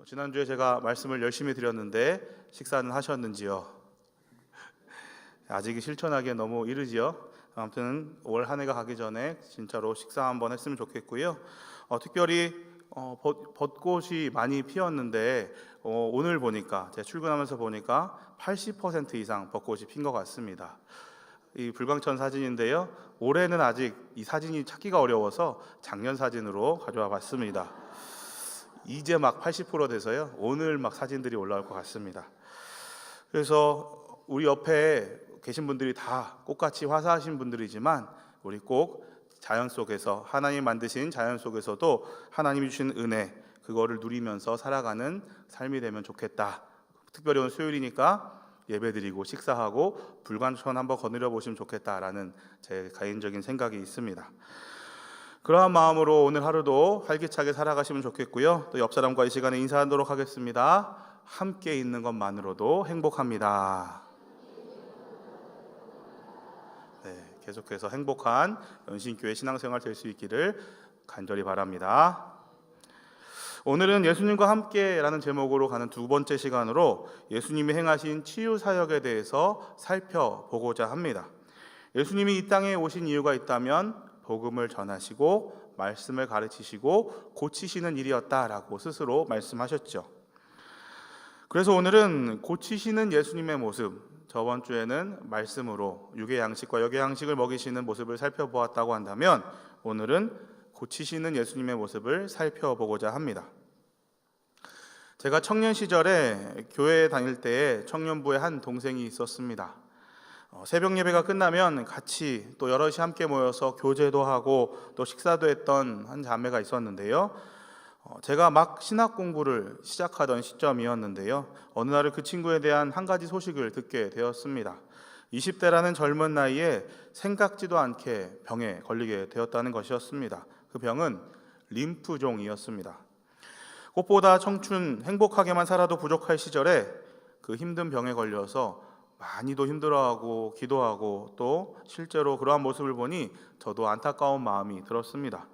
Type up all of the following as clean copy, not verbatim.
지난주에 제가 말씀을 열심히 드렸는데 식사는 하셨는지요? 아직 실천하기엔 너무 이르지요? 아무튼 올 한 해가 가기 전에 진짜로 식사 한번 했으면 좋겠고요. 특별히 벚꽃이 많이 피었는데 오늘 보니까 제가 출근하면서 보니까 80% 이상 벚꽃이 핀 것 같습니다. 이 불광천 사진인데요. 올해는 아직 이 사진이 찾기가 어려워서 작년 사진으로 가져와 봤습니다. 이제 막 80% 돼서요. 오늘 막 사진들이 올라올 것 같습니다. 그래서 우리 옆에 계신 분들이 다 꽃같이 화사하신 분들이지만 우리 꼭 자연 속에서 하나님 만드신 자연 속에서도 하나님이 주신 은혜 그거를 누리면서 살아가는 삶이 되면 좋겠다. 특별히 오늘 수요일이니까 예배드리고 식사하고 불광천 한번 거느려 보시면 좋겠다라는 제 개인적인 생각이 있습니다. 그러한 마음으로 오늘 하루도 활기차게 살아가시면 좋겠고요. 또 옆 사람과 이 시간에 인사하도록 하겠습니다. 함께 있는 것만으로도 행복합니다. 네, 계속해서 행복한 연신교회 신앙생활 될 수 있기를 간절히 바랍니다. 오늘은 예수님과 함께라는 제목으로 가는 두 번째 시간으로 예수님이 행하신 치유 사역에 대해서 살펴보고자 합니다. 예수님이 이 땅에 오신 이유가 있다면 복음을 전하시고 말씀을 가르치시고 고치시는 일이었다라고 스스로 말씀하셨죠. 그래서 오늘은 고치시는 예수님의 모습, 저번 주에는 말씀으로 육의 양식과 영의 양식을 먹이시는 모습을 살펴보았다고 한다면 오늘은 고치시는 예수님의 모습을 살펴보고자 합니다. 제가 청년 시절에 교회에 다닐 때에 청년부에 한 동생이 있었습니다. 새벽 예배가 끝나면 같이 또 여럿이 함께 모여서 교제도 하고 또 식사도 했던 한 자매가 있었는데요. 제가 막 신학 공부를 시작하던 시점이었는데요. 어느 날은 그 친구에 대한 한 가지 소식을 듣게 되었습니다. 20대라는 젊은 나이에 생각지도 않게 병에 걸리게 되었다는 것이었습니다. 그 병은 림프종이었습니다. 꽃보다 청춘 행복하게만 살아도 부족할 시절에 그 힘든 병에 걸려서 많이도 힘들어하고 기도하고 또 실제로 그러한 모습을 보니 저도 안타까운 마음이 들었습니다.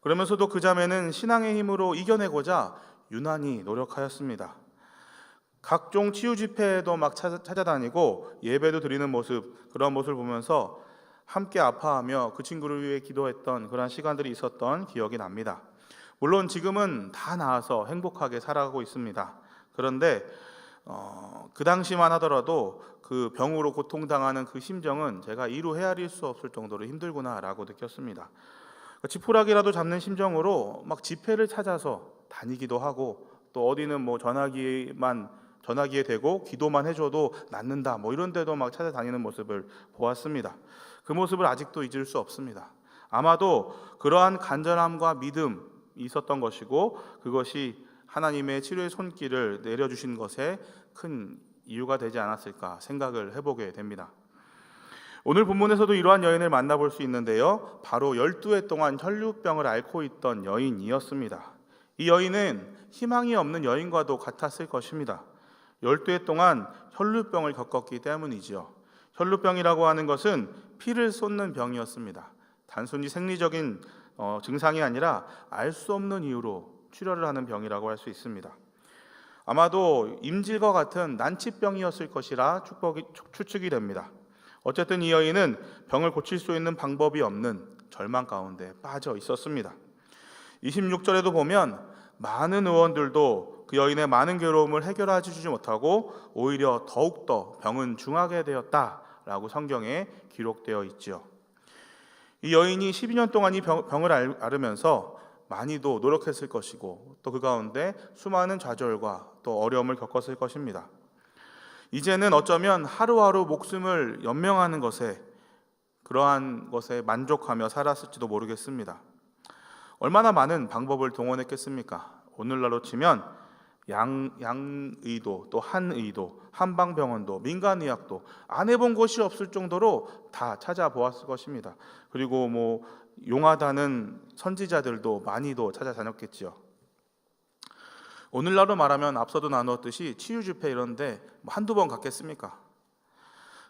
그러면서도 그 자매는 신앙의 힘으로 이겨내고자 유난히 노력하였습니다. 각종 치유 집회에도 막 찾아다니고 예배도 드리는 모습, 그런 모습을 보면서 함께 아파하며 그 친구를 위해 기도했던 그런 시간들이 있었던 기억이 납니다. 물론 지금은 다 나아서 행복하게 살아가고 있습니다. 그런데 그 당시만 하더라도 그 병으로 고통당하는 그 심정은 제가 이루 헤아릴 수 없을 정도로 힘들구나라고 느꼈습니다. 지푸라기라도 잡는 심정으로 막 집회를 찾아서 다니기도 하고 또 어디는 뭐 전화기에 대고 기도만 해줘도 낫는다 뭐 이런 데도 막 찾아다니는 모습을 보았습니다. 그 모습을 아직도 잊을 수 없습니다. 아마도 그러한 간절함과 믿음이 있었던 것이고 그것이 하나님의 치료의 손길을 내려주신 것에 큰 이유가 되지 않았을까 생각을 해보게 됩니다. 오늘 본문에서도 이러한 여인을 만나볼 수 있는데요. 바로 12해 동안 혈루병을 앓고 있던 여인이었습니다. 이 여인은 희망이 없는 여인과도 같았을 것입니다. 12해 동안 혈루병을 겪었기 때문이지요. 혈루병이라고 하는 것은 피를 쏟는 병이었습니다. 단순히 생리적인 증상이 아니라 알 수 없는 이유로 출혈을 하는 병이라고 할 수 있습니다. 아마도 임질과 같은 난치병이었을 것이라 추측이 됩니다. 어쨌든 이 여인은 병을 고칠 수 있는 방법이 없는 절망 가운데 빠져 있었습니다. 26절에도 보면 많은 의원들도 그 여인의 많은 괴로움을 해결해 주지 못하고 오히려 더욱더 병은 중하게 되었다라고 성경에 기록되어 있지요. 이 여인이 12년 동안 이 병을 앓으면서 많이도 노력했을 것이고 또 그 가운데 수많은 좌절과 또 어려움을 겪었을 것입니다. 이제는 어쩌면 하루하루 목숨을 연명하는 그러한 것에 만족하며 살았을지도 모르겠습니다. 얼마나 많은 방법을 동원했겠습니까? 오늘날로 치면 양의도 또 한의도 한방병원도 민간의학도 안 해본 곳이 없을 정도로 다 찾아보았을 것입니다. 그리고 뭐 용하다는 선지자들도 많이도 찾아다녔겠지요. 오늘날로 말하면 앞서도 나누었듯이 치유 집회 이런데 한두 번 갔겠습니까?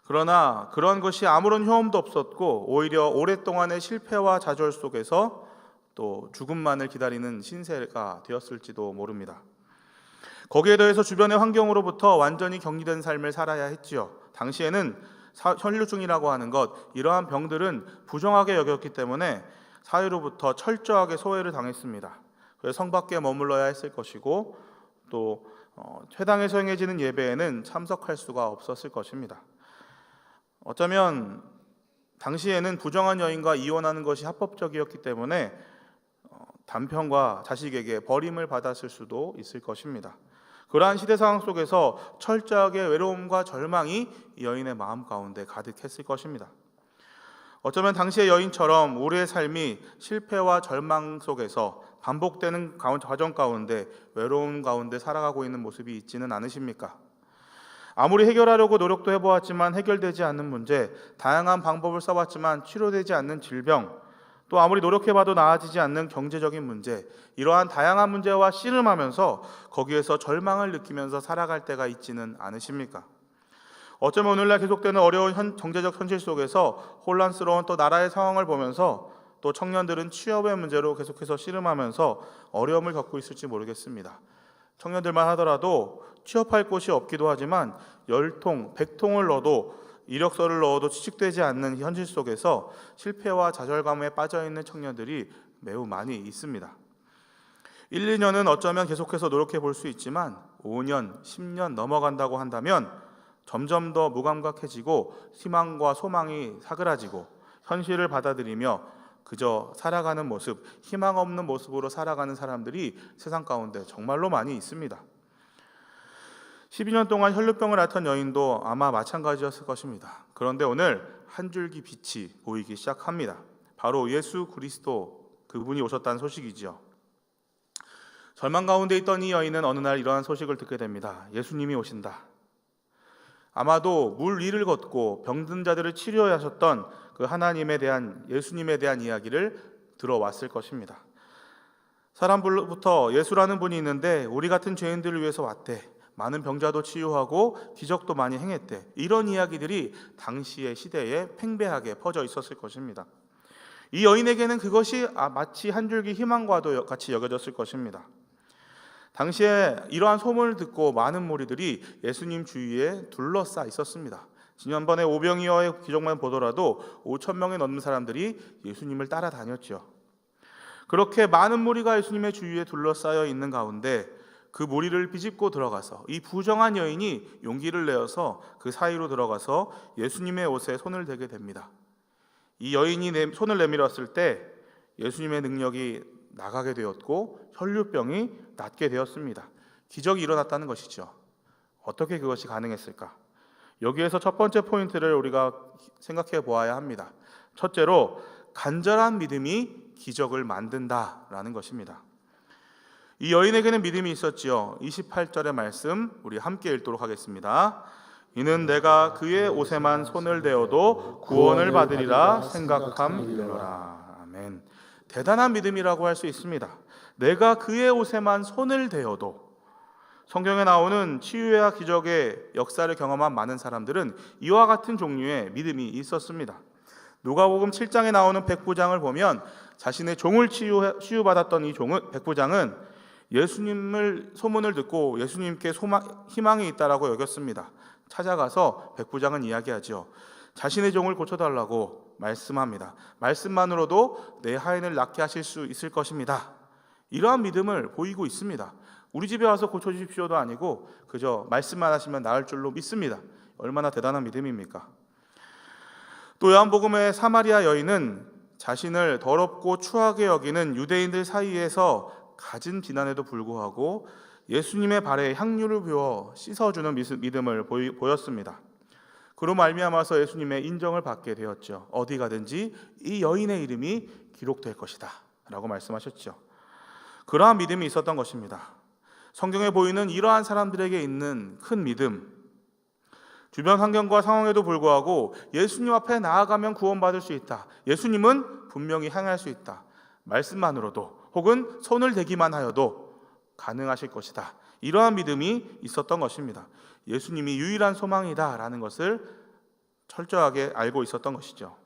그러나 그런 것이 아무런 효험도 없었고 오히려 오랫동안의 실패와 좌절 속에서 또 죽음만을 기다리는 신세가 되었을지도 모릅니다. 거기에 더해서 주변의 환경으로부터 완전히 격리된 삶을 살아야 했지요. 당시에는 혈루증이라고 하는 것, 이러한 병들은 부정하게 여겼기 때문에 사회로부터 철저하게 소외를 당했습니다. 그래서 성 밖에 머물러야 했을 것이고 또 회당에서 행해지는 예배에는 참석할 수가 없었을 것입니다. 어쩌면 당시에는 부정한 여인과 이혼하는 것이 합법적이었기 때문에 남편과 자식에게 버림을 받았을 수도 있을 것입니다. 그러한 시대 상황 속에서 철저하게 외로움과 절망이 이 여인의 마음 가운데 가득했을 것입니다. 어쩌면 당시의 여인처럼 우리의 삶이 실패와 절망 속에서 반복되는 과정 가운데 외로움 가운데 살아가고 있는 모습이 있지는 않으십니까? 아무리 해결하려고 노력도 해보았지만 해결되지 않는 문제, 다양한 방법을 써봤지만 치료되지 않는 질병, 또 아무리 노력해봐도 나아지지 않는 경제적인 문제, 이러한 다양한 문제와 씨름하면서 거기에서 절망을 느끼면서 살아갈 때가 있지는 않으십니까? 어쩌면 오늘날 계속되는 어려운 경제적 현실 속에서 혼란스러운 또 나라의 상황을 보면서 또 청년들은 취업의 문제로 계속해서 씨름하면서 어려움을 겪고 있을지 모르겠습니다. 청년들만 하더라도 취업할 곳이 없기도 하지만 10통, 100통을 넣어도 이력서를 넣어도 취직되지 않는 현실 속에서 실패와 좌절감에 빠져있는 청년들이 매우 많이 있습니다. 1, 2년은 어쩌면 계속해서 노력해 볼 수 있지만 5년, 10년 넘어간다고 한다면 점점 더 무감각해지고 희망과 소망이 사그라지고 현실을 받아들이며 그저 살아가는 모습, 희망 없는 모습으로 살아가는 사람들이 세상 가운데 정말로 많이 있습니다. 12년 동안 혈루병을 앓던 여인도 아마 마찬가지였을 것입니다. 그런데 오늘 한 줄기 빛이 보이기 시작합니다. 바로 예수 그리스도, 그분이 오셨다는 소식이지요. 절망 가운데 있던 이 여인은 어느 날 이러한 소식을 듣게 됩니다. 예수님이 오신다. 아마도 물 위를 걷고 병든 자들을 치료하셨던 그 하나님에 대한, 예수님에 대한 이야기를 들어왔을 것입니다. 사람부터 예수라는 분이 있는데 우리 같은 죄인들을 위해서 왔대. 많은 병자도 치유하고 기적도 많이 행했대. 이런 이야기들이 당시의 시대에 팽배하게 퍼져 있었을 것입니다. 이 여인에게는 그것이 마치 한 줄기 희망과도 같이 여겨졌을 것입니다. 당시에 이러한 소문을 듣고 많은 무리들이 예수님 주위에 둘러싸 있었습니다. 지난번에 오병이어의 기적만 보더라도 5,000명이 넘는 사람들이 예수님을 따라다녔죠. 그렇게 많은 무리가 예수님의 주위에 둘러싸여 있는 가운데 그 무리를 비집고 들어가서 이 부정한 여인이 용기를 내어서 그 사이로 들어가서 예수님의 옷에 손을 대게 됩니다. 이 여인이 손을 내밀었을 때 예수님의 능력이 나가게 되었고 혈루병이 낫게 되었습니다. 기적이 일어났다는 것이죠. 어떻게 그것이 가능했을까? 여기에서 첫 번째 포인트를 우리가 생각해 보아야 합니다. 첫째로 간절한 믿음이 기적을 만든다라는 것입니다. 이 여인에게는 믿음이 있었지요. 28절의 말씀 우리 함께 읽도록 하겠습니다. 이는 내가 그의 옷에만 손을 대어도 구원을 받으리라 생각함이로라. 아멘. 대단한 믿음이라고 할 수 있습니다. 내가 그의 옷에만 손을 대어도. 성경에 나오는 치유와 기적의 역사를 경험한 많은 사람들은 이와 같은 종류의 믿음이 있었습니다. 누가복음 7장에 나오는 백부장을 보면 자신의 종을 치유받았던 이 백부장은 예수님을 소문을 듣고 예수님께 희망이 있다라고 여겼습니다. 찾아가서 백부장은 이야기하죠. 자신의 종을 고쳐달라고 말씀합니다. 말씀만으로도 내 하인을 낫게 하실 수 있을 것입니다. 이러한 믿음을 보이고 있습니다. 우리 집에 와서 고쳐주십시오도 아니고 그저 말씀만 하시면 나을 줄로 믿습니다. 얼마나 대단한 믿음입니까? 또 요한복음의 사마리아 여인은 자신을 더럽고 추하게 여기는 유대인들 사이에서 갖은 비난에도 불구하고 예수님의 발에 향유를 부어 씻어주는 믿음을 보였습니다. 그로 말미암아서 예수님의 인정을 받게 되었죠. 어디 가든지 이 여인의 이름이 기록될 것이다 라고 말씀하셨죠. 그러한 믿음이 있었던 것입니다. 성경에 보이는 이러한 사람들에게 있는 큰 믿음, 주변 환경과 상황에도 불구하고 예수님 앞에 나아가면 구원받을 수 있다. 예수님은 분명히 향할 수 있다. 말씀만으로도 혹은 손을 대기만 하여도 가능하실 것이다. 이러한 믿음이 있었던 것입니다. 예수님이 유일한 소망이다라는 것을 철저하게 알고 있었던 것이죠.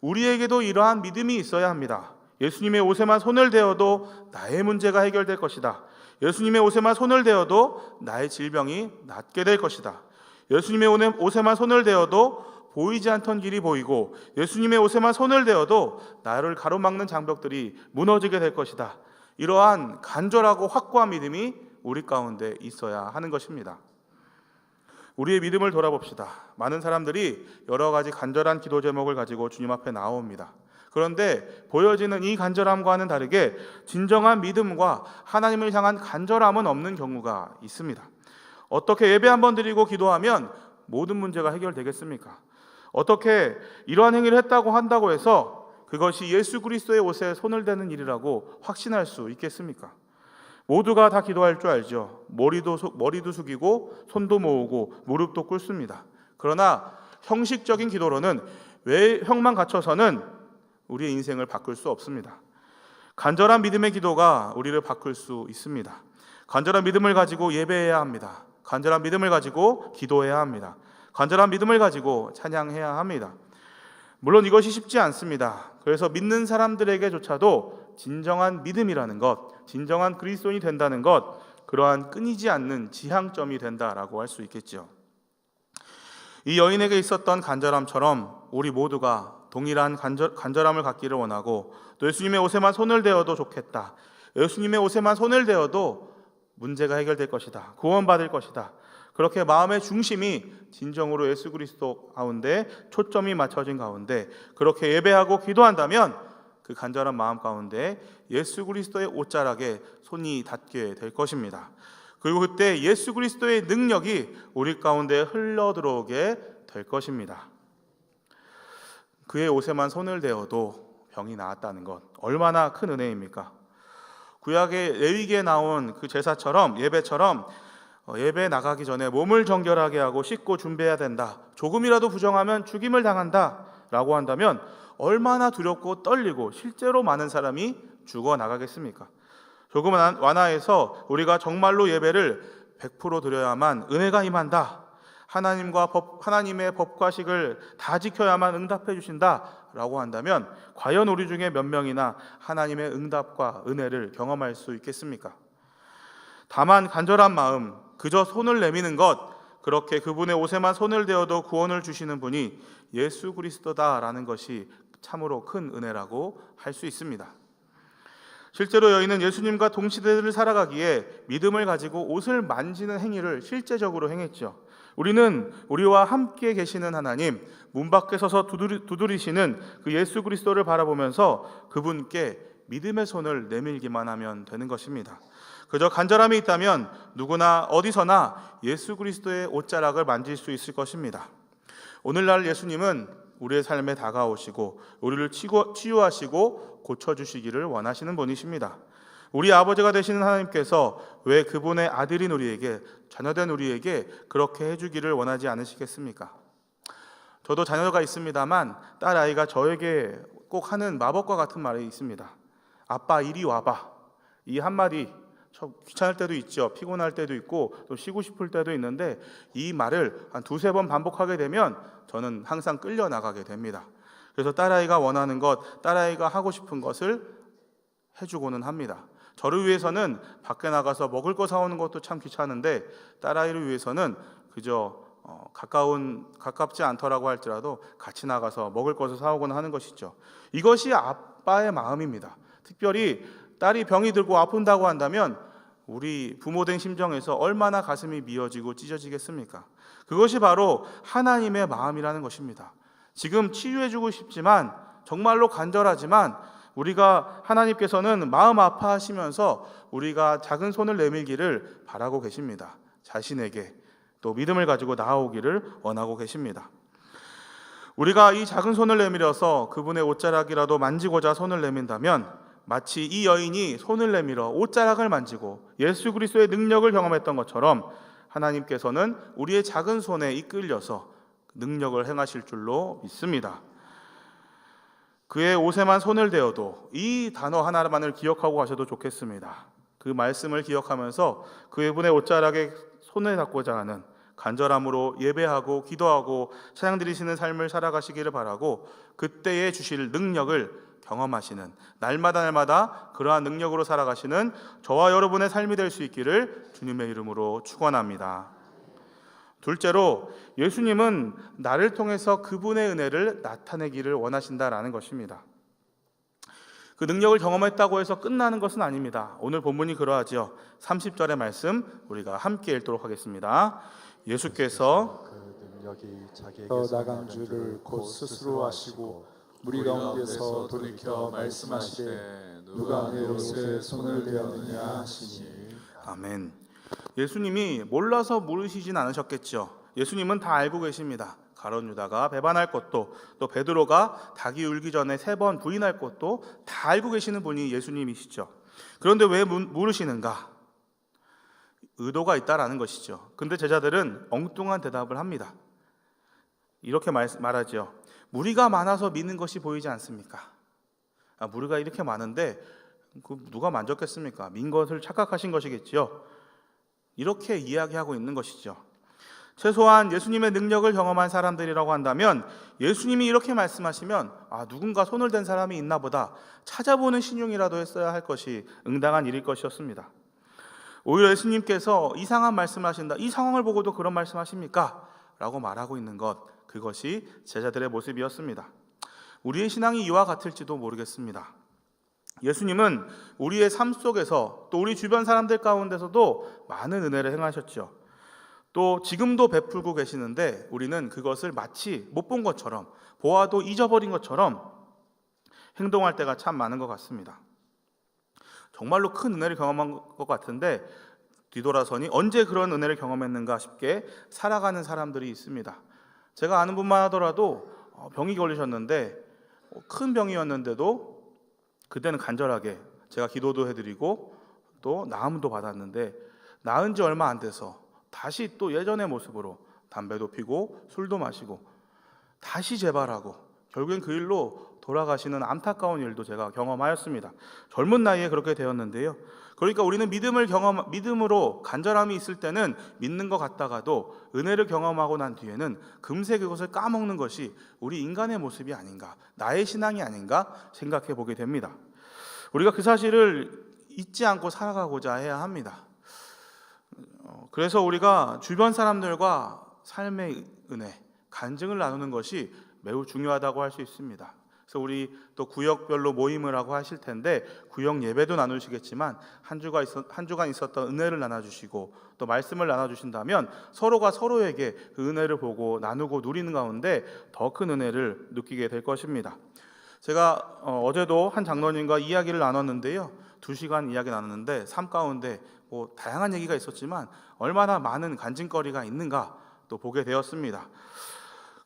우리에게도 이러한 믿음이 있어야 합니다. 예수님의 옷에만 손을 대어도 나의 문제가 해결될 것이다. 예수님의 옷에만 손을 대어도 나의 질병이 낫게 될 것이다. 예수님의 옷에만 손을 대어도 보이지 않던 길이 보이고 예수님의 옷에만 손을 대어도 나를 가로막는 장벽들이 무너지게 될 것이다. 이러한 간절하고 확고한 믿음이 우리 가운데 있어야 하는 것입니다. 우리의 믿음을 돌아봅시다. 많은 사람들이 여러 가지 간절한 기도 제목을 가지고 주님 앞에 나옵니다. 그런데 보여지는 이 간절함과는 다르게 진정한 믿음과 하나님을 향한 간절함은 없는 경우가 있습니다. 어떻게 예배 한번 드리고 기도하면 모든 문제가 해결되겠습니까? 어떻게 이러한 행위를 했다고 한다고 해서 그것이 예수 그리스도의 옷에 손을 대는 일이라고 확신할 수 있겠습니까? 모두가 다 기도할 줄 알죠. 머리도 숙이고 손도 모으고 무릎도 꿇습니다. 그러나 형식적인 기도로는 외형만 갖춰서는 우리의 인생을 바꿀 수 없습니다. 간절한 믿음의 기도가 우리를 바꿀 수 있습니다. 간절한 믿음을 가지고 예배해야 합니다. 간절한 믿음을 가지고 기도해야 합니다. 간절한 믿음을 가지고 찬양해야 합니다. 물론 이것이 쉽지 않습니다. 그래서 믿는 사람들에게조차도 진정한 믿음이라는 것, 진정한 그리스도인이 된다는 것, 그러한 끊이지 않는 지향점이 된다라고 할 수 있겠죠. 이 여인에게 있었던 간절함처럼 우리 모두가 동일한 간절함을 갖기를 원하고, 또 예수님의 옷에만 손을 대어도 좋겠다, 예수님의 옷에만 손을 대어도 문제가 해결될 것이다, 구원받을 것이다, 그렇게 마음의 중심이 진정으로 예수 그리스도 가운데 초점이 맞춰진 가운데 그렇게 예배하고 기도한다면 그 간절한 마음 가운데 예수 그리스도의 옷자락에 손이 닿게 될 것입니다. 그리고 그때 예수 그리스도의 능력이 우리 가운데 흘러들어오게 될 것입니다. 그의 옷에만 손을 대어도 병이 나았다는 것, 얼마나 큰 은혜입니까? 구약의 레위기에 나온 그 제사처럼, 예배처럼 예배 나가기 전에 몸을 정결하게 하고 씻고 준비해야 된다, 조금이라도 부정하면 죽임을 당한다 라고 한다면 얼마나 두렵고 떨리고 실제로 많은 사람이 죽어나가겠습니까? 조금 완화해서 우리가 정말로 예배를 100% 드려야만 은혜가 임한다, 하나님의 법과식을 다 지켜야만 응답해 주신다 라고 한다면 과연 우리 중에 몇 명이나 하나님의 응답과 은혜를 경험할 수 있겠습니까? 다만 간절한 마음, 그저 손을 내미는 것, 그렇게 그분의 옷에만 손을 대어도 구원을 주시는 분이 예수 그리스도다라는 것이 참으로 큰 은혜라고 할 수 있습니다. 실제로 여인은 예수님과 동시대를 살아가기에 믿음을 가지고 옷을 만지는 행위를 실제적으로 행했죠. 우리는 우리와 함께 계시는 하나님, 문 밖에 서서 두드리시는 그 예수 그리스도를 바라보면서 그분께 믿음의 손을 내밀기만 하면 되는 것입니다. 그저 간절함이 있다면 누구나 어디서나 예수 그리스도의 옷자락을 만질 수 있을 것입니다. 오늘날 예수님은 우리의 삶에 다가오시고 우리를 치유하시고 고쳐주시기를 원하시는 분이십니다. 우리 아버지가 되시는 하나님께서 왜 그분의 아들인 우리에게, 자녀된 우리에게 그렇게 해주기를 원하지 않으시겠습니까? 저도 자녀가 있습니다만 딸아이가 저에게 꼭 하는 마법과 같은 말이 있습니다. 아빠 이리 와봐. 이 한마디, 귀찮을 때도 있죠. 피곤할 때도 있고 또 쉬고 싶을 때도 있는데 이 말을 한 2-3번 반복하게 되면 저는 항상 끌려나가게 됩니다. 그래서 딸아이가 원하는 것, 딸아이가 하고 싶은 것을 해주고는 합니다. 저를 위해서는 밖에 나가서 먹을 거 사오는 것도 참 귀찮은데 딸아이를 위해서는 그저 가깝지 않더라고 할지라도 같이 나가서 먹을 것을 사오거나 하는 것이죠. 이것이 아빠의 마음입니다. 특별히 딸이 병이 들고 아픈다고 한다면 우리 부모된 심정에서 얼마나 가슴이 미어지고 찢어지겠습니까? 그것이 바로 하나님의 마음이라는 것입니다. 지금 치유해주고 싶지만, 정말로 간절하지만 우리가 하나님께서는 마음 아파하시면서 우리가 작은 손을 내밀기를 바라고 계십니다. 자신에게 또 믿음을 가지고 나아오기를 원하고 계십니다. 우리가 이 작은 손을 내밀어서 그분의 옷자락이라도 만지고자 손을 내민다면 마치 이 여인이 손을 내밀어 옷자락을 만지고 예수 그리스도의 능력을 경험했던 것처럼 하나님께서는 우리의 작은 손에 이끌려서 능력을 행하실 줄로 믿습니다. 그의 옷에만 손을 대어도, 이 단어 하나만을 기억하고 가셔도 좋겠습니다. 그 말씀을 기억하면서 그분의 옷자락에 손을 닿고자 하는 간절함으로 예배하고 기도하고 찬양 드리시는 삶을 살아가시기를 바라고, 그때에 주실 능력을 경험하시는, 날마다 그러한 능력으로 살아가시는 저와 여러분의 삶이 될 수 있기를 주님의 이름으로 축원합니다. 둘째로, 예수님은 나를 통해서 그분의 은혜를 나타내기를 원하신다라는 것입니다. 그 능력을 경험했다고 해서 끝나는 것은 아닙니다. 오늘 본문이 그러하죠. 30절의 말씀 우리가 함께 읽도록 하겠습니다. 예수께서 그 능력이 자기에게서 나간 줄을 곧 스스로 아시고 무리 가운데서 돌이켜 말씀하시되 누가 내 옷에 손을 대었느냐 하시니. 아멘. 예수님이 몰라서 물으시진 않으셨겠죠. 예수님은 다 알고 계십니다. 가룟 유다가 배반할 것도, 또 베드로가 닭이 울기 전에 3번 부인할 것도 다 알고 계시는 분이 예수님이시죠. 그런데 왜 물으시는가? 의도가 있다라는 것이죠. 근데 제자들은 엉뚱한 대답을 합니다. 이렇게 말하죠. 무리가 많아서 믿는 것이 보이지 않습니까? 무리가 이렇게 많은데 누가 만졌겠습니까? 민 것을 착각하신 것이겠지요. 이렇게 이야기하고 있는 것이죠. 최소한 예수님의 능력을 경험한 사람들이라고 한다면 예수님이 이렇게 말씀하시면 누군가 손을 댄 사람이 있나 보다 찾아보는 신용이라도 했어야 할 것이 응당한 일일 것이었습니다. 오히려 예수님께서 이상한 말씀을 하신다, 이 상황을 보고도 그런 말씀하십니까? 라고 말하고 있는 것, 그것이 제자들의 모습이었습니다. 우리의 신앙이 이와 같을지도 모르겠습니다. 예수님은 우리의 삶 속에서 또 우리 주변 사람들 가운데서도 많은 은혜를 행하셨죠. 또 지금도 베풀고 계시는데 우리는 그것을 마치 못 본 것처럼, 보아도 잊어버린 것처럼 행동할 때가 참 많은 것 같습니다. 정말로 큰 은혜를 경험한 것 같은데 뒤돌아서니 언제 그런 은혜를 경험했는가 싶게 살아가는 사람들이 있습니다. 제가 아는 분만 하더라도 병이 걸리셨는데 큰 병이었는데도 그때는 간절하게 제가 기도도 해드리고 또 나음도 받았는데 나은 지 얼마 안 돼서 다시 또 예전의 모습으로 담배도 피고 술도 마시고 다시 재발하고 결국엔 그 일로 돌아가시는 안타까운 일도 제가 경험하였습니다. 젊은 나이에 그렇게 되었는데요. 그러니까 우리는 믿음으로 간절함이 있을 때는 믿는 것 같다가도 은혜를 경험하고 난 뒤에는 금세 그것을 까먹는 것이 우리 인간의 모습이 아닌가, 나의 신앙이 아닌가 생각해 보게 됩니다. 우리가 그 사실을 잊지 않고 살아가고자 해야 합니다. 그래서 우리가 주변 사람들과 삶의 은혜, 간증을 나누는 것이 매우 중요하다고 할 수 있습니다. 그래서 우리 또 구역별로 모임을 하고 하실 텐데 구역 예배도 나누시겠지만 한 주간 있었던 은혜를 나눠주시고 또 말씀을 나눠주신다면 서로가 서로에게 그 은혜를 보고 나누고 누리는 가운데 더 큰 은혜를 느끼게 될 것입니다. 제가 어제도 한 장로님과 이야기를 나눴는데요. 2시간 이야기 나눴는데 삶 가운데 다양한 얘기가 있었지만 얼마나 많은 간증거리가 있는가 또 보게 되었습니다.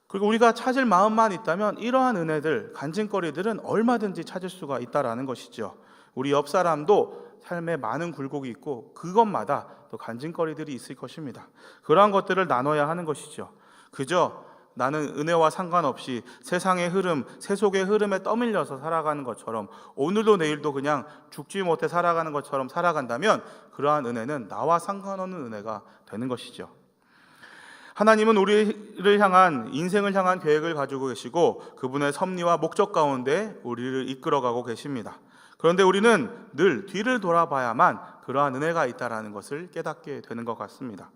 그리고 우리가 찾을 마음만 있다면 이러한 은혜들, 간증거리들은 얼마든지 찾을 수가 있다라는 것이죠. 우리 옆 사람도 삶에 많은 굴곡이 있고 그것마다 또 간증거리들이 있을 것입니다. 그러한 것들을 나눠야 하는 것이죠. 그저 나는 은혜와 상관없이 세상의 흐름, 세속의 흐름에 떠밀려서 살아가는 것처럼 오늘도 내일도 그냥 죽지 못해 살아가는 것처럼 살아간다면 그러한 은혜는 나와 상관없는 은혜가 되는 것이죠. 하나님은 우리를 향한, 인생을 향한 계획을 가지고 계시고 그분의 섭리와 목적 가운데 우리를 이끌어가고 계십니다. 그런데 우리는 늘 뒤를 돌아봐야만 그러한 은혜가 있다는 것을 깨닫게 되는 것 같습니다.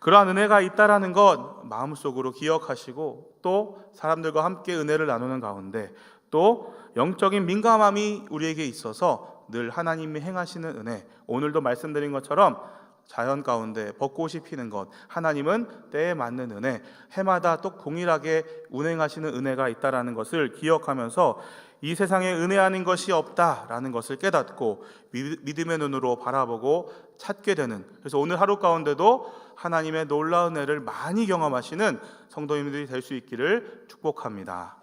그러한 은혜가 있다는 것 마음속으로 기억하시고 또 사람들과 함께 은혜를 나누는 가운데 또 영적인 민감함이 우리에게 있어서 늘 하나님이 행하시는 은혜, 오늘도 말씀드린 것처럼 자연 가운데 벚꽃이 피는 것, 하나님은 때에 맞는 은혜, 해마다 또 동일하게 운행하시는 은혜가 있다는 것을 기억하면서 이 세상에 은혜 아닌 것이 없다라는 것을 깨닫고 믿음의 눈으로 바라보고 찾게 되는, 그래서 오늘 하루 가운데도 하나님의 놀라운 은혜를 많이 경험하시는 성도님들이 될 수 있기를 축복합니다.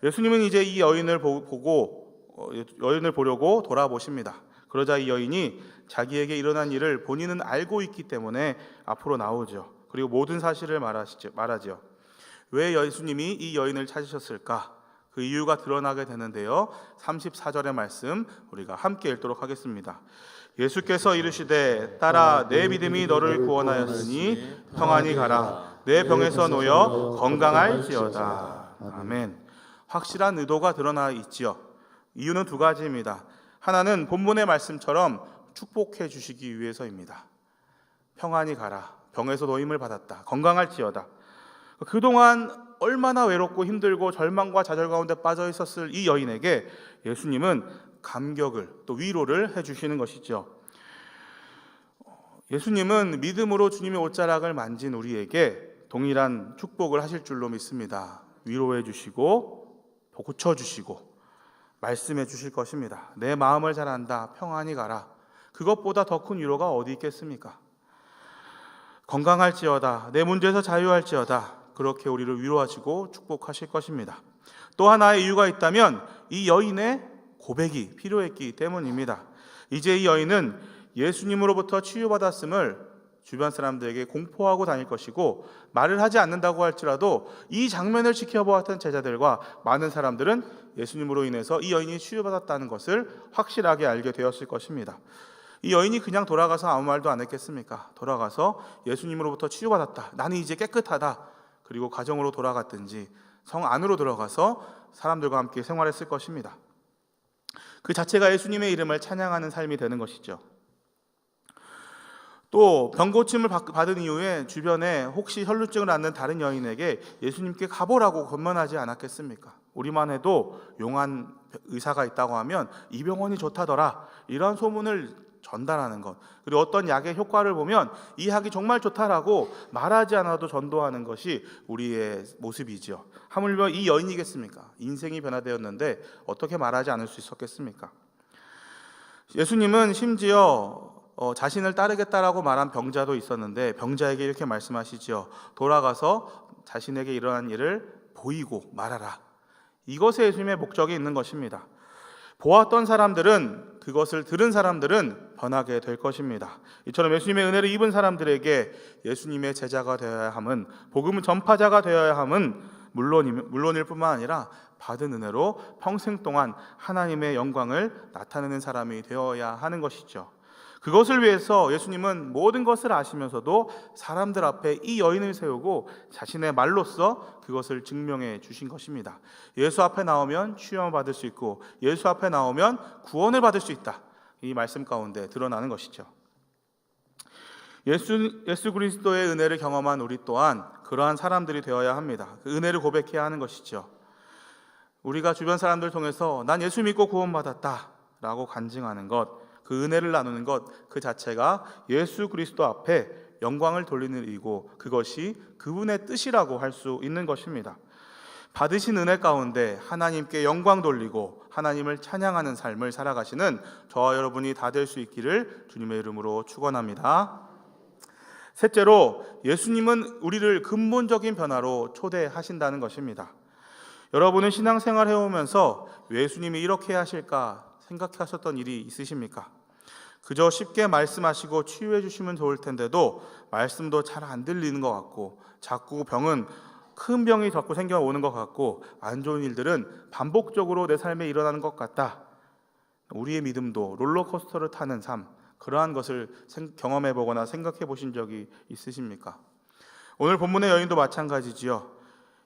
예수님은 이제 이 여인을 보려고 돌아보십니다. 그러자 이 여인이 자기에게 일어난 일을 본인은 알고 있기 때문에 앞으로 나오죠. 그리고 모든 사실을 말하죠. 왜 예수님이 이 여인을 찾으셨을까? 그 이유가 드러나게 되는데요. 34절의 말씀 우리가 함께 읽도록 하겠습니다. 예수께서 이르시되 딸아 내 믿음이 너를 구원하였으니 평안히 가라. 내 병에서 놓여 건강할지어다. 아멘. 확실한 의도가 드러나 있지요. 이유는 두 가지입니다. 하나는 본문의 말씀처럼 축복해 주시기 위해서입니다. 평안히 가라. 병에서 노임을 받았다. 건강할지어다. 그동안 얼마나 외롭고 힘들고 절망과 좌절 가운데 빠져 있었을 이 여인에게 예수님은 감격을 또 위로를 해주시는 것이죠. 예수님은 믿음으로 주님의 옷자락을 만진 우리에게 동일한 축복을 하실 줄로 믿습니다. 위로해 주시고 고쳐주시고 말씀해 주실 것입니다. 내 마음을 잘 안다. 평안히 가라. 그것보다 더 큰 위로가 어디 있겠습니까? 건강할지어다. 내 문제에서 자유할지어다. 그렇게 우리를 위로하시고 축복하실 것입니다. 또 하나의 이유가 있다면 이 여인의 고백이 필요했기 때문입니다. 이제 이 여인은 예수님으로부터 치유받았음을 주변 사람들에게 공포하고 다닐 것이고, 말을 하지 않는다고 할지라도 이 장면을 지켜보았던 제자들과 많은 사람들은 예수님으로 인해서 이 여인이 치유받았다는 것을 확실하게 알게 되었을 것입니다. 이 여인이 그냥 돌아가서 아무 말도 안 했겠습니까? 돌아가서 예수님으로부터 치유받았다, 나는 이제 깨끗하다, 그리고 가정으로 돌아갔든지 성 안으로 들어가서 사람들과 함께 생활했을 것입니다. 그 자체가 예수님의 이름을 찬양하는 삶이 되는 것이죠. 또 병고침을 받은 이후에 주변에 혹시 혈루증을 앓는 다른 여인에게 예수님께 가보라고 권면하지 않았겠습니까? 우리만 해도 용한 의사가 있다고 하면 이 병원이 좋다더라, 이런 소문을 전달하는 것, 그리고 어떤 약의 효과를 보면 이 약이 정말 좋다라고 말하지 않아도 전도하는 것이 우리의 모습이죠. 하물며 이 여인이겠습니까? 인생이 변화되었는데 어떻게 말하지 않을 수 있었겠습니까? 예수님은 심지어 자신을 따르겠다라고 말한 병자도 있었는데 병자에게 이렇게 말씀하시죠. 돌아가서 자신에게 일어난 일을 보이고 말하라. 이것에 예수님의 목적이 있는 것입니다. 보았던 사람들은, 그것을 들은 사람들은 변하게 될 것입니다. 이처럼 예수님의 은혜를 입은 사람들에게 예수님의 제자가 되어야 함은, 복음 전파자가 되어야 함은 물론일 뿐만 아니라 받은 은혜로 평생 동안 하나님의 영광을 나타내는 사람이 되어야 하는 것이죠. 그것을 위해서 예수님은 모든 것을 아시면서도 사람들 앞에 이 여인을 세우고 자신의 말로써 그것을 증명해 주신 것입니다. 예수 앞에 나오면 치유를 받을 수 있고 예수 앞에 나오면 구원을 받을 수 있다, 이 말씀 가운데 드러나는 것이죠. 예수 그리스도의 은혜를 경험한 우리 또한 그러한 사람들이 되어야 합니다. 그 은혜를 고백해야 하는 것이죠. 우리가 주변 사람들을 통해서 난 예수 믿고 구원받았다 라고 간증하는 것, 그 은혜를 나누는 것, 그 자체가 예수 그리스도 앞에 영광을 돌리는 일이고 그것이 그분의 뜻이라고 할 수 있는 것입니다. 받으신 은혜 가운데 하나님께 영광 돌리고 하나님을 찬양하는 삶을 살아가시는 저와 여러분이 다 될 수 있기를 주님의 이름으로 축원합니다. 셋째로, 예수님은 우리를 근본적인 변화로 초대하신다는 것입니다. 여러분은 신앙생활 해오면서 왜 예수님이 이렇게 하실까 생각하셨던 일이 있으십니까? 그저 쉽게 말씀하시고 치유해 주시면 좋을 텐데도 말씀도 잘 안 들리는 것 같고, 자꾸 큰 병이 자꾸 생겨오는 것 같고, 안 좋은 일들은 반복적으로 내 삶에 일어나는 것 같다. 우리의 믿음도 롤러코스터를 타는 삶, 그러한 것을 경험해 보거나 생각해 보신 적이 있으십니까? 오늘 본문의 여인도 마찬가지지요.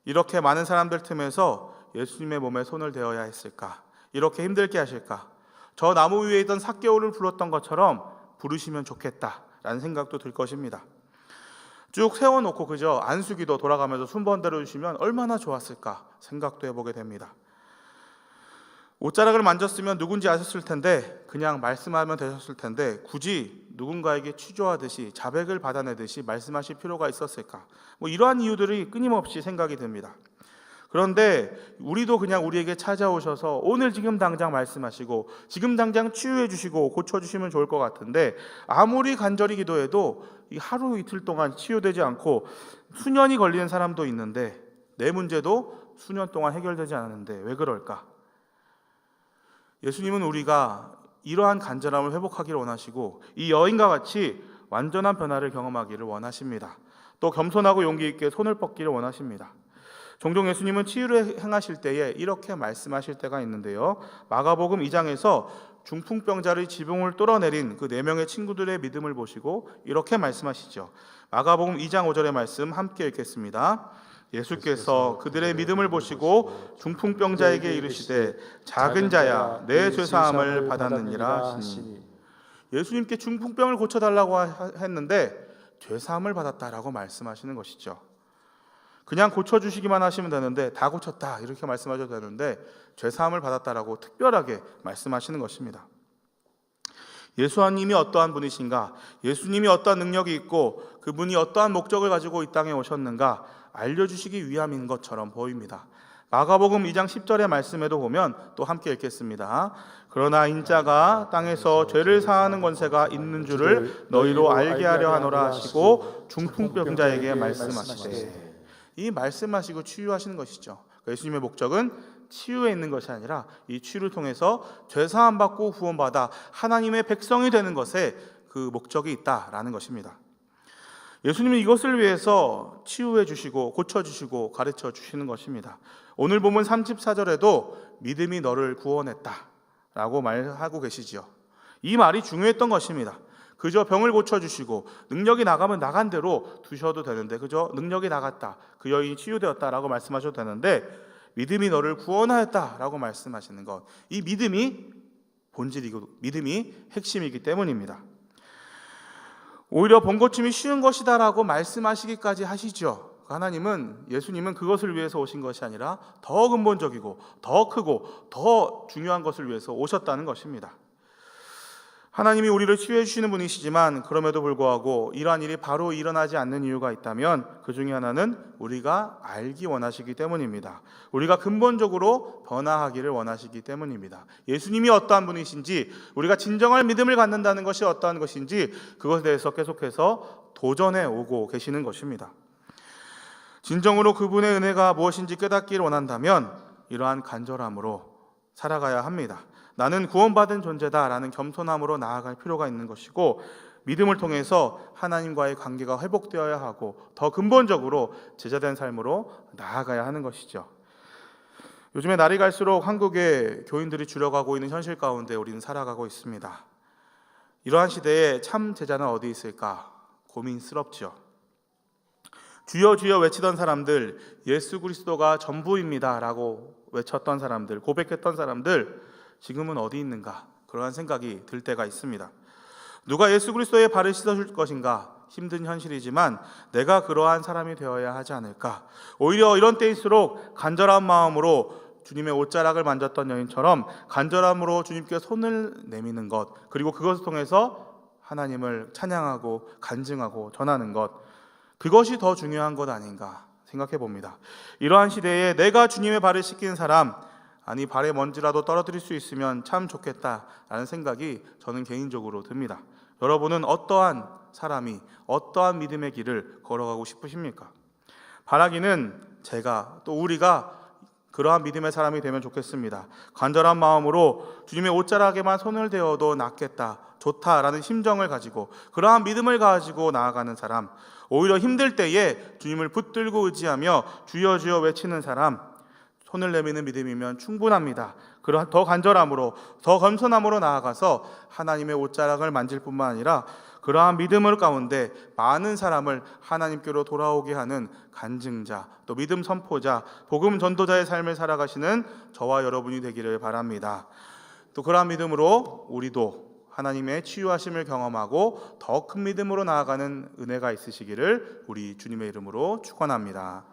이렇게 많은 사람들 틈에서 예수님의 몸에 손을 대어야 했을까? 이렇게 힘들게 하실까? 저 나무 위에 있던 삭개오를 불렀던 것처럼 부르시면 좋겠다라는 생각도 들 것입니다. 쭉 세워놓고 그저 안수기도 돌아가면서 순번대로 주시면 얼마나 좋았을까 생각도 해보게 됩니다. 옷자락을 만졌으면 누군지 아셨을 텐데 그냥 말씀하면 되셨을 텐데 굳이 누군가에게 취조하듯이 자백을 받아내듯이 말씀하실 필요가 있었을까? 이러한 이유들이 끊임없이 생각이 듭니다. 그런데 우리도 그냥 우리에게 찾아오셔서 오늘 지금 당장 말씀하시고 지금 당장 치유해 주시고 고쳐주시면 좋을 것 같은데, 아무리 간절히 기도해도 이 하루 이틀 동안 치유되지 않고 수년이 걸리는 사람도 있는데 내 문제도 수년 동안 해결되지 않았는데 왜 그럴까? 예수님은 우리가 이러한 간절함을 회복하기를 원하시고 이 여인과 같이 완전한 변화를 경험하기를 원하십니다. 또 겸손하고 용기 있게 손을 뻗기를 원하십니다. 종종 예수님은 치유를 행하실 때에 이렇게 말씀하실 때가 있는데요. 마가복음 2장에서 중풍병자의 지붕을 뚫어내린 그 4명의 친구들의 믿음을 보시고 이렇게 말씀하시죠. 마가복음 2장 5절의 말씀 함께 읽겠습니다. 예수께서 그들의 믿음을 보시고 중풍병자에게 이르시되 작은 자야 내 죄사함을 받았느니라 하시니, 예수님께 중풍병을 고쳐달라고 했는데 죄사함을 받았다라고 말씀하시는 것이죠. 그냥 고쳐주시기만 하시면 되는데, 다 고쳤다 이렇게 말씀하셔도 되는데 죄사함을 받았다라고 특별하게 말씀하시는 것입니다. 예수님이 어떠한 분이신가, 예수님이 어떠한 능력이 있고 그분이 어떠한 목적을 가지고 이 땅에 오셨는가 알려주시기 위함인 것처럼 보입니다. 마가복음 2장 10절의 말씀에도 보면 또 함께 읽겠습니다. 그러나 인자가 땅에서 죄를 사하는 권세가 있는 줄을 너희로 알게 하려 하노라 하시고 중풍병자에게 말씀하시되, 이 말씀하시고 치유하시는 것이죠. 예수님의 목적은 치유에 있는 것이 아니라 이 치유를 통해서 죄사함 받고 구원받아 하나님의 백성이 되는 것에 그 목적이 있다라는 것입니다. 예수님은 이것을 위해서 치유해 주시고 고쳐 주시고 가르쳐 주시는 것입니다. 오늘 본문 34절에도 믿음이 너를 구원했다 라고 말하고 계시죠. 이 말이 중요했던 것입니다. 그저 병을 고쳐주시고 능력이 나가면 나간 대로 두셔도 되는데, 그저 능력이 나갔다, 그 여인이 치유되었다라고 말씀하셔도 되는데, 믿음이 너를 구원하였다라고 말씀하시는 것, 이 믿음이 본질이고 믿음이 핵심이기 때문입니다. 오히려 번고침이 쉬운 것이다라고 말씀하시기까지 하시죠. 하나님은, 예수님은 그것을 위해서 오신 것이 아니라 더 근본적이고 더 크고 더 중요한 것을 위해서 오셨다는 것입니다. 하나님이 우리를 치유해 주시는 분이시지만 그럼에도 불구하고 이러한 일이 바로 일어나지 않는 이유가 있다면 그 중에 하나는 우리가 알기 원하시기 때문입니다. 우리가 근본적으로 변화하기를 원하시기 때문입니다. 예수님이 어떠한 분이신지, 우리가 진정한 믿음을 갖는다는 것이 어떠한 것인지, 그것에 대해서 계속해서 도전해 오고 계시는 것입니다. 진정으로 그분의 은혜가 무엇인지 깨닫기를 원한다면 이러한 간절함으로 살아가야 합니다. 나는 구원받은 존재다라는 겸손함으로 나아갈 필요가 있는 것이고, 믿음을 통해서 하나님과의 관계가 회복되어야 하고 더 근본적으로 제자된 삶으로 나아가야 하는 것이죠. 요즘에 날이 갈수록 한국의 교인들이 줄어가고 있는 현실 가운데 우리는 살아가고 있습니다. 이러한 시대에 참 제자는 어디 있을까 고민스럽죠. 주여 주여 외치던 사람들, 예수 그리스도가 전부입니다 라고 외쳤던 사람들, 고백했던 사람들, 지금은 어디 있는가, 그러한 생각이 들 때가 있습니다. 누가 예수 그리스도의 발을 씻어줄 것인가, 힘든 현실이지만 내가 그러한 사람이 되어야 하지 않을까. 오히려 이런 때일수록 간절한 마음으로 주님의 옷자락을 만졌던 여인처럼 간절함으로 주님께 손을 내미는 것, 그리고 그것을 통해서 하나님을 찬양하고 간증하고 전하는 것, 그것이 더 중요한 것 아닌가 생각해 봅니다. 이러한 시대에 내가 주님의 발을 씻긴 사람, 아니 발에 먼지라도 떨어뜨릴 수 있으면 참 좋겠다라는 생각이 저는 개인적으로 듭니다. 여러분은 어떠한 사람이, 어떠한 믿음의 길을 걸어가고 싶으십니까? 바라기는 제가, 또 우리가 그러한 믿음의 사람이 되면 좋겠습니다. 간절한 마음으로 주님의 옷자락에만 손을 대어도 낫겠다, 좋다라는 심정을 가지고 그러한 믿음을 가지고 나아가는 사람, 오히려 힘들 때에 주님을 붙들고 의지하며 주여 주여 외치는 사람, 손을 내미는 믿음이면 충분합니다. 그러한 더 간절함으로, 더 겸손함으로 나아가서 하나님의 옷자락을 만질 뿐만 아니라 그러한 믿음을 가운데 많은 사람을 하나님께로 돌아오게 하는 간증자, 또 믿음 선포자, 복음 전도자의 삶을 살아가시는 저와 여러분이 되기를 바랍니다. 또 그러한 믿음으로 우리도 하나님의 치유하심을 경험하고 더 큰 믿음으로 나아가는 은혜가 있으시기를 우리 주님의 이름으로 축원합니다.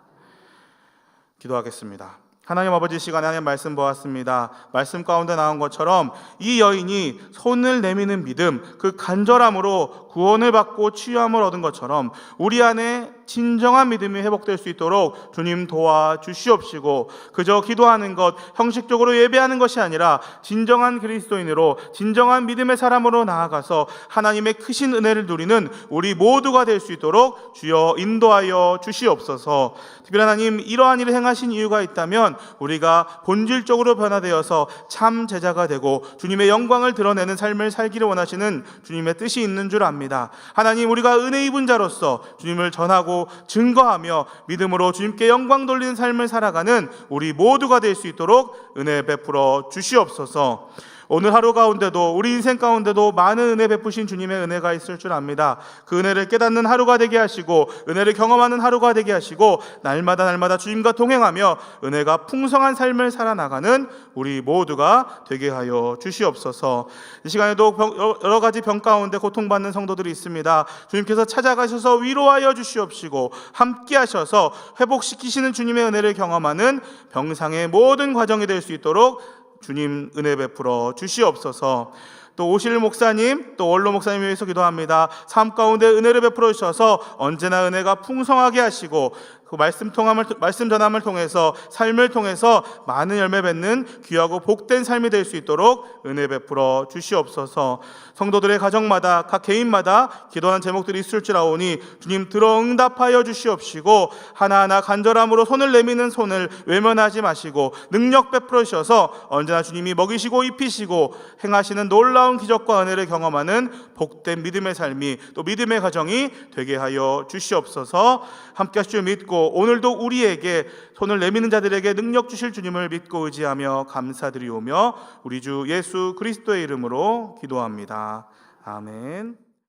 기도하겠습니다. 하나님 아버지, 시간에 하나님 말씀 보았습니다. 말씀 가운데 나온 것처럼 이 여인이 손을 내미는 믿음, 그 간절함으로 구원을 받고 치유함을 얻은 것처럼 우리 안에 진정한 믿음이 회복될 수 있도록 주님 도와주시옵시고, 그저 기도하는 것, 형식적으로 예배하는 것이 아니라 진정한 그리스도인으로, 진정한 믿음의 사람으로 나아가서 하나님의 크신 은혜를 누리는 우리 모두가 될 수 있도록 주여 인도하여 주시옵소서. 특별히 하나님, 이러한 일을 행하신 이유가 있다면 우리가 본질적으로 변화되어서 참 제자가 되고 주님의 영광을 드러내는 삶을 살기를 원하시는 주님의 뜻이 있는 줄 압니다. 하나님, 우리가 은혜 입은 자로서 주님을 전하고 증거하며 믿음으로 주님께 영광 돌리는 삶을 살아가는 우리 모두가 될 수 있도록 은혜 베풀어 주시옵소서. 오늘 하루 가운데도 우리 인생 가운데도 많은 은혜 베푸신 주님의 은혜가 있을 줄 압니다. 그 은혜를 깨닫는 하루가 되게 하시고 은혜를 경험하는 하루가 되게 하시고 날마다 주님과 동행하며 은혜가 풍성한 삶을 살아나가는 우리 모두가 되게 하여 주시옵소서. 이 시간에도 여러 가지 병 가운데 고통받는 성도들이 있습니다. 주님께서 찾아가셔서 위로하여 주시옵시고 함께 하셔서 회복시키시는 주님의 은혜를 경험하는 병상의 모든 과정이 될 수 있도록 주님 은혜 베풀어 주시옵소서. 또 오실 목사님, 또 원로 목사님 위해서 기도합니다. 삶 가운데 은혜를 베풀어 주셔서 언제나 은혜가 풍성하게 하시고 그 말씀 전함을 통해서 삶을 통해서 많은 열매 맺는 귀하고 복된 삶이 될 수 있도록 은혜 베풀어 주시옵소서. 성도들의 가정마다 각 개인마다 기도하는 제목들이 있을 줄 아오니 주님 들어 응답하여 주시옵시고 하나하나 간절함으로 손을 내미는 손을 외면하지 마시고 능력 베풀어 주셔서 언제나 주님이 먹이시고 입히시고 행하시는 놀라운 기적과 은혜를 경험하는 복된 믿음의 삶이 또 믿음의 가정이 되게 하여 주시옵소서. 함께 하실 줄 믿고 오늘도 우리에게 손을 내미는 자들에게 능력 주실 주님을 믿고 의지하며 감사드리오며 우리 주 예수 그리스도의 이름으로 기도합니다. 아멘.